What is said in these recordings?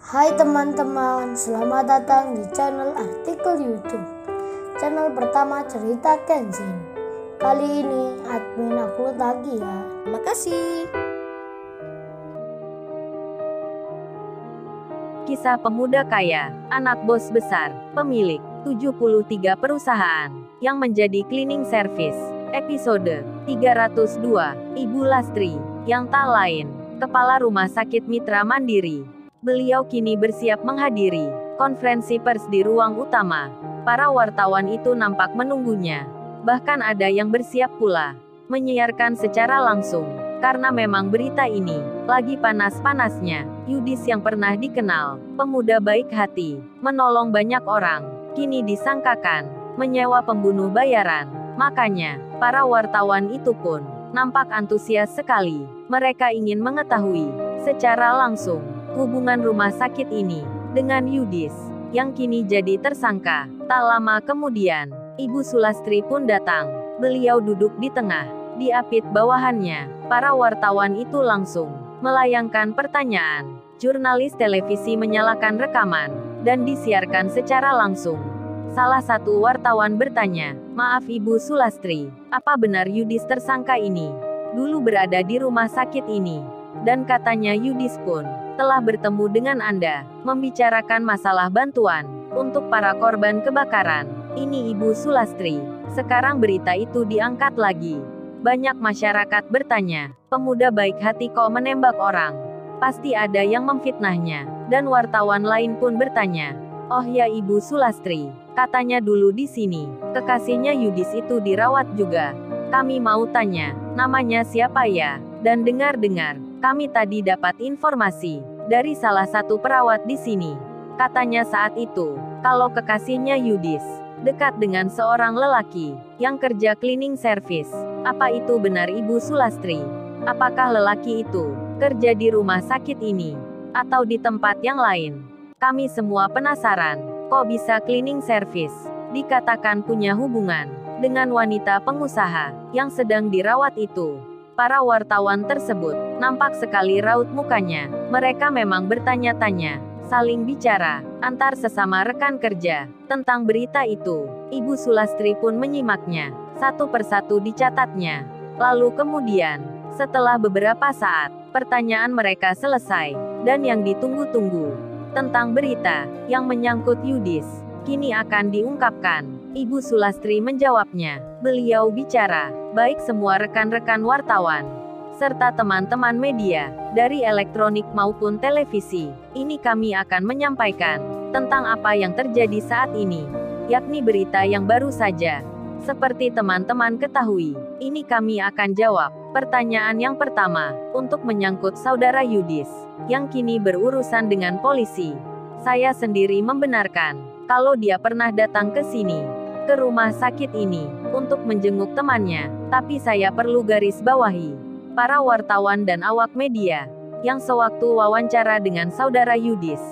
Hai teman-teman, selamat datang di channel artikel YouTube. Channel pertama cerita Kenshin. Kali ini admin upload lagi ya. Terima kasih. Kisah pemuda kaya, anak bos besar, pemilik 73 perusahaan, yang menjadi cleaning service. Episode 302, Ibu Lastri, yang tak lain, Kepala Rumah Sakit Mitra Mandiri. Beliau kini bersiap menghadiri konferensi pers di ruang utama. Para wartawan itu nampak menunggunya. Bahkan ada yang bersiap pula menyiarkan secara langsung. Karena memang berita ini lagi panas-panasnya. Yudis yang pernah dikenal pemuda baik hati, menolong banyak orang, kini disangkakan menyewa pembunuh bayaran. Makanya, para wartawan itu pun nampak antusias sekali. Mereka ingin mengetahui secara langsung hubungan rumah sakit ini dengan Yudis, yang kini jadi tersangka. Tak lama kemudian, Ibu Sulastri pun datang. Beliau duduk di tengah. Di apit bawahannya, para wartawan itu langsung melayangkan pertanyaan. Jurnalis televisi menyalakan rekaman dan disiarkan secara langsung. Salah satu wartawan bertanya, "Maaf Ibu Sulastri, apa benar Yudis tersangka ini dulu berada di rumah sakit ini? Dan katanya Yudis pun telah bertemu dengan Anda, membicarakan masalah bantuan untuk para korban kebakaran." Ini Ibu Sulastri. Sekarang berita itu diangkat lagi. Banyak masyarakat bertanya, pemuda baik hati kok menembak orang? Pasti ada yang memfitnahnya. Dan wartawan lain pun bertanya, "Oh ya Ibu Sulastri, katanya dulu di sini kekasihnya Yudis itu dirawat juga. Kami mau tanya, namanya siapa ya?" Dan dengar-dengar, kami tadi dapat informasi dari salah satu perawat di sini. Katanya saat itu, kalau kekasihnya Yudis dekat dengan seorang lelaki yang kerja cleaning service. Apa itu benar Ibu Sulastri? Apakah lelaki itu kerja di rumah sakit ini atau di tempat yang lain? Kami semua penasaran, kok bisa cleaning service dikatakan punya hubungan dengan wanita pengusaha yang sedang dirawat itu? Para wartawan tersebut nampak sekali raut mukanya. Mereka memang bertanya-tanya, saling bicara antar sesama rekan kerja tentang berita itu. Ibu Sulastri pun menyimaknya. Satu persatu dicatatnya. Lalu kemudian, setelah beberapa saat, pertanyaan mereka selesai. Dan yang ditunggu-tunggu tentang berita yang menyangkut Yudis kini akan diungkapkan. Ibu Sulastri menjawabnya. Beliau bicara, "Baik semua rekan-rekan wartawan serta teman-teman media, dari elektronik maupun televisi, ini kami akan menyampaikan tentang apa yang terjadi saat ini, yakni berita yang baru saja. Seperti teman-teman ketahui, ini kami akan jawab pertanyaan yang pertama, untuk menyangkut saudara Yudis, yang kini berurusan dengan polisi. Saya sendiri membenarkan, kalau dia pernah datang ke sini, ke rumah sakit ini, untuk menjenguk temannya, tapi saya perlu garis bawahi, para wartawan dan awak media yang sewaktu wawancara dengan saudara Yudis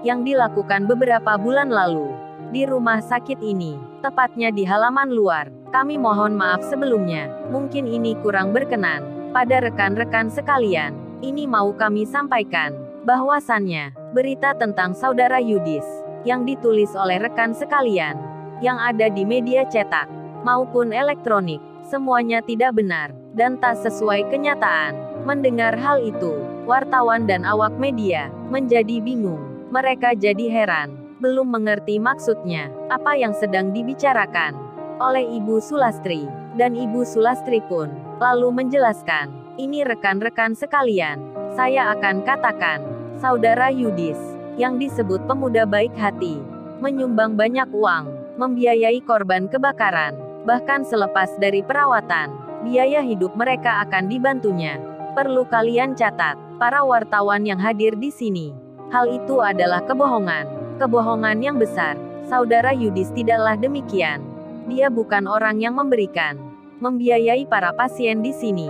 yang dilakukan beberapa bulan lalu di rumah sakit ini, tepatnya di halaman luar. Kami mohon maaf sebelumnya, mungkin ini kurang berkenan pada rekan-rekan sekalian. Ini mau kami sampaikan bahwasannya berita tentang saudara Yudis yang ditulis oleh rekan sekalian yang ada di media cetak maupun elektronik, semuanya tidak benar dan tak sesuai kenyataan. Mendengar hal itu, wartawan dan awak media menjadi bingung. Mereka jadi heran, belum mengerti maksudnya apa yang sedang dibicarakan oleh Ibu Sulastri. Dan Ibu Sulastri pun lalu menjelaskan, "Ini rekan-rekan sekalian, saya akan katakan, saudara Yudis yang disebut pemuda baik hati menyumbang banyak uang, membiayai korban kebakaran. Bahkan selepas dari perawatan, biaya hidup mereka akan dibantunya. Perlu kalian catat, para wartawan yang hadir di sini. Hal itu adalah kebohongan. Kebohongan yang besar. Saudara Yudis tidaklah demikian. Dia bukan orang yang memberikan, membiayai para pasien di sini.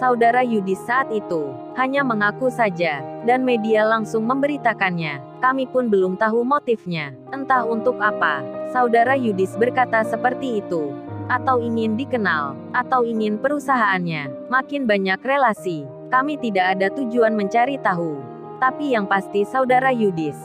Saudara Yudis saat itu hanya mengaku saja, dan media langsung memberitakannya. Kami pun belum tahu motifnya. Entah untuk apa saudara Yudis berkata seperti itu. Atau ingin dikenal, atau ingin perusahaannya makin banyak relasi. Kami tidak ada tujuan mencari tahu. Tapi yang pasti saudara Yudis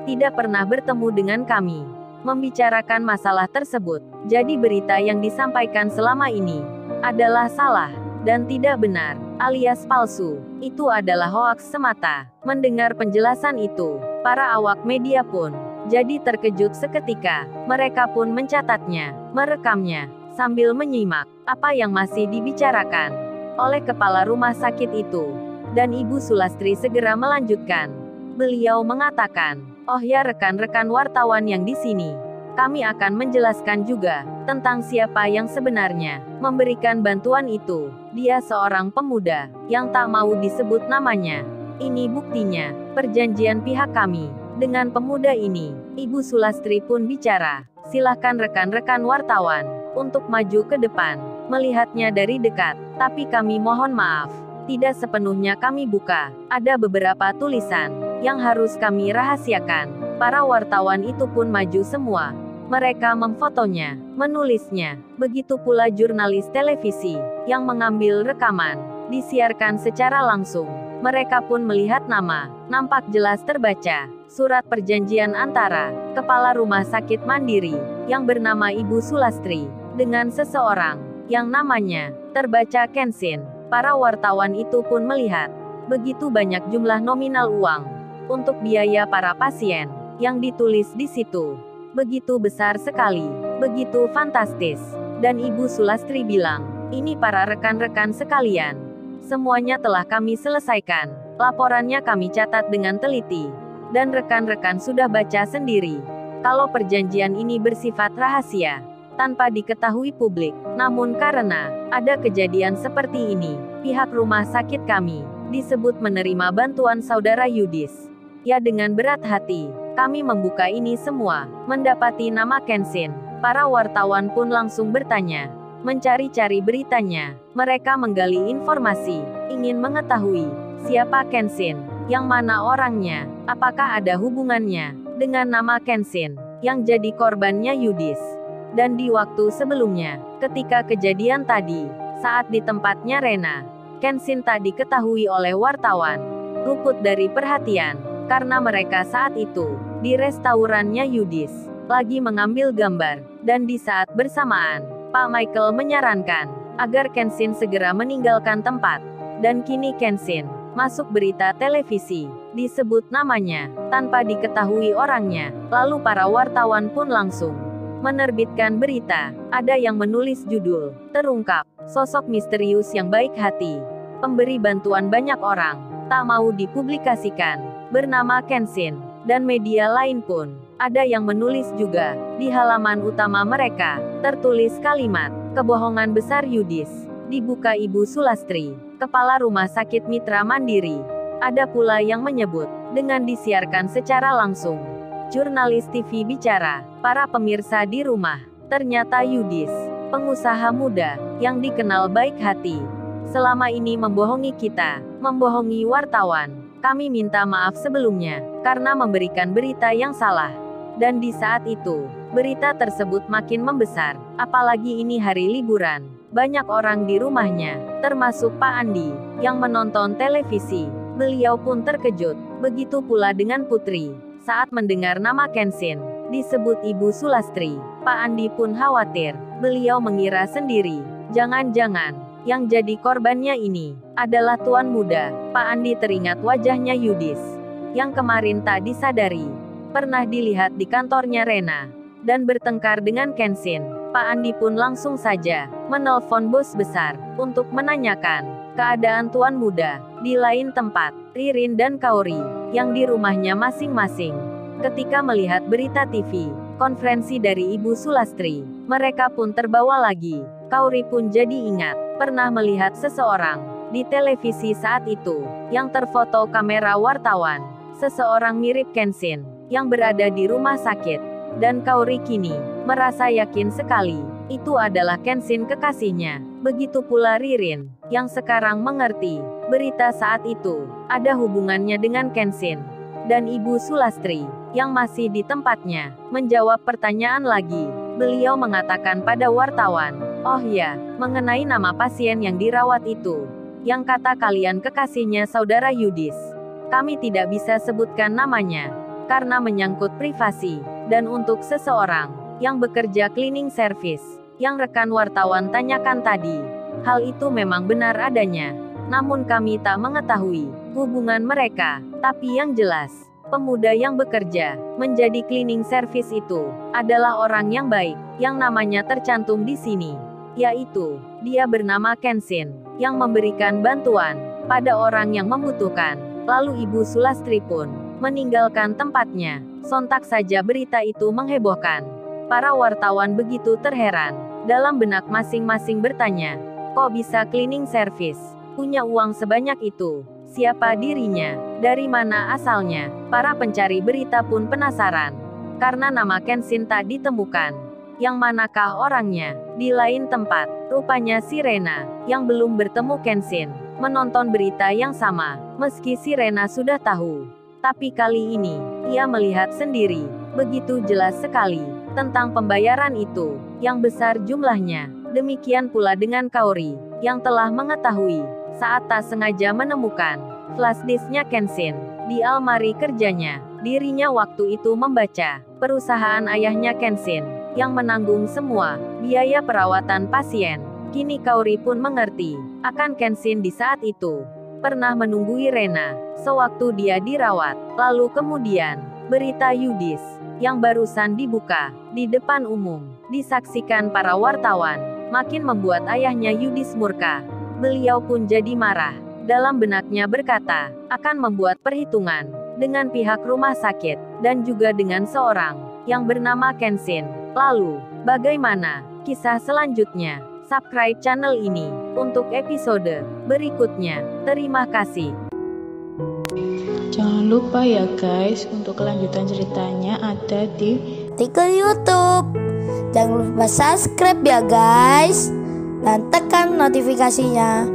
tidak pernah bertemu dengan kami, membicarakan masalah tersebut. Jadi berita yang disampaikan selama ini adalah salah dan tidak benar, alias palsu. Itu adalah hoaks semata. Mendengar penjelasan itu, para awak media pun jadi terkejut seketika. Mereka pun mencatatnya, merekamnya, sambil menyimak apa yang masih dibicarakan oleh kepala rumah sakit itu. Dan Ibu Sulastri segera melanjutkan. Beliau mengatakan, "Oh ya rekan-rekan wartawan yang di sini, kami akan menjelaskan juga tentang siapa yang sebenarnya memberikan bantuan itu. Dia seorang pemuda yang tak mau disebut namanya. Ini buktinya, perjanjian pihak kami dengan pemuda ini." Ibu Sulastri pun bicara, "Silakan rekan-rekan wartawan untuk maju ke depan, melihatnya dari dekat. Tapi kami mohon maaf, tidak sepenuhnya kami buka. Ada beberapa tulisan yang harus kami rahasiakan." Para wartawan itu pun maju semua. Mereka memfotonya, menulisnya. Begitu pula jurnalis televisi yang mengambil rekaman, disiarkan secara langsung. Mereka pun melihat nama, nampak jelas terbaca, surat perjanjian antara kepala rumah sakit Mandiri yang bernama Ibu Sulastri dengan seseorang yang namanya terbaca Kenshin. Para wartawan itu pun melihat begitu banyak jumlah nominal uang untuk biaya para pasien yang ditulis di situ. Begitu besar sekali, begitu fantastis. Dan Ibu Sulastri bilang, "Ini para rekan-rekan sekalian, semuanya telah kami selesaikan. Laporannya kami catat dengan teliti. Dan rekan-rekan sudah baca sendiri. Kalau perjanjian ini bersifat rahasia, tanpa diketahui publik. Namun karena ada kejadian seperti ini, pihak rumah sakit kami disebut menerima bantuan saudara Yudis. Ya dengan berat hati, kami membuka ini semua, mendapati nama Kenshin." Para wartawan pun langsung bertanya, mencari-cari beritanya. Mereka menggali informasi, ingin mengetahui siapa Kenshin, yang mana orangnya, apakah ada hubungannya dengan nama Kenshin yang jadi korbannya Yudis. Dan di waktu sebelumnya, ketika kejadian tadi, saat di tempatnya Rena, Kenshin tak diketahui oleh wartawan, luput dari perhatian, karena mereka saat itu di restaurannya Yudis lagi mengambil gambar. Dan di saat bersamaan, Pak Michael menyarankan agar Kenshin segera meninggalkan tempat. Dan kini Kenshin masuk berita televisi, disebut namanya tanpa diketahui orangnya. Lalu para wartawan pun langsung menerbitkan berita. Ada yang menulis judul, terungkap, sosok misterius yang baik hati, pemberi bantuan banyak orang, tak mau dipublikasikan, bernama Kenshin. Dan media lain pun, ada yang menulis juga, di halaman utama mereka, tertulis kalimat, "Kebohongan besar Yudis dibuka Ibu Sulastri, kepala rumah sakit Mitra Mandiri." Ada pula yang menyebut, dengan disiarkan secara langsung. Jurnalis TV bicara, "Para pemirsa di rumah, ternyata Yudis, pengusaha muda, yang dikenal baik hati, selama ini membohongi kita, membohongi wartawan. Kami minta maaf sebelumnya, karena memberikan berita yang salah." Dan di saat itu, berita tersebut makin membesar, apalagi ini hari liburan. Banyak orang di rumahnya, termasuk Pak Andi, yang menonton televisi. Beliau pun terkejut, begitu pula dengan Putri. Saat mendengar nama Kenshin disebut Ibu Sulastri, Pak Andi pun khawatir. Beliau mengira sendiri, jangan-jangan yang jadi korbannya ini adalah tuan muda. Pak Andi teringat wajahnya Yudis, yang kemarin tak disadari pernah dilihat di kantornya Rena, dan bertengkar dengan Kenshin. Pak Andi pun langsung saja menelpon bos besar untuk menanyakan keadaan tuan muda di lain tempat, Ririn dan Kaori, yang di rumahnya masing-masing. Ketika melihat berita TV konferensi dari Ibu Sulastri, mereka pun terbawa lagi. Kaori pun jadi ingat pernah melihat seseorang di televisi saat itu, yang terfoto kamera wartawan, seseorang mirip Kenshin, yang berada di rumah sakit. Dan Kaori kini merasa yakin sekali, itu adalah Kenshin kekasihnya. Begitu pula Ririn, yang sekarang mengerti, berita saat itu, ada hubungannya dengan Kenshin. Dan Ibu Sulastri, yang masih di tempatnya, menjawab pertanyaan lagi. Beliau mengatakan pada wartawan, "Oh ya, mengenai nama pasien yang dirawat itu, yang kata kalian kekasihnya saudara Yudis. Kami tidak bisa sebutkan namanya, karena menyangkut privasi, dan untuk seseorang yang bekerja cleaning service, yang rekan wartawan tanyakan tadi. Hal itu memang benar adanya, namun kami tak mengetahui hubungan mereka. Tapi yang jelas, pemuda yang bekerja menjadi cleaning service itu adalah orang yang baik, yang namanya tercantum di sini, yaitu dia bernama Kenshin, yang memberikan bantuan pada orang yang membutuhkan. Lalu Ibu Sulastri pun meninggalkan tempatnya. Sontak saja berita itu menghebohkan. Para wartawan begitu terheran. Dalam benak masing-masing bertanya, kok bisa cleaning service punya uang sebanyak itu? Siapa dirinya? Dari mana asalnya? Para pencari berita pun penasaran, karena nama Kenshin tak ditemukan. Yang manakah orangnya? Di lain tempat, rupanya Sirena, yang belum bertemu Kenshin, menonton berita yang sama, meski Sirena sudah tahu. Tapi kali ini, ia melihat sendiri, begitu jelas sekali, tentang pembayaran itu, yang besar jumlahnya. Demikian pula dengan Kaori, yang telah mengetahui, saat tak sengaja menemukan flash disknya Kenshin di almari kerjanya. Dirinya waktu itu membaca, perusahaan ayahnya Kenshin, yang menanggung semua biaya perawatan pasien. Kini Kaori pun mengerti, akan Kenshin di saat itu pernah menunggui Rena, sewaktu dia dirawat. Lalu kemudian, berita Yudis, yang barusan dibuka, di depan umum, disaksikan para wartawan, makin membuat ayahnya Yudis murka. Beliau pun jadi marah. Dalam benaknya berkata, akan membuat perhitungan dengan pihak rumah sakit, dan juga dengan seorang yang bernama Kenshin. Lalu, bagaimana kisah selanjutnya? Subscribe channel ini untuk episode berikutnya. Terima kasih. Jangan lupa ya guys, untuk kelanjutan ceritanya ada di artikel YouTube. Jangan lupa subscribe ya guys, dan tekan notifikasinya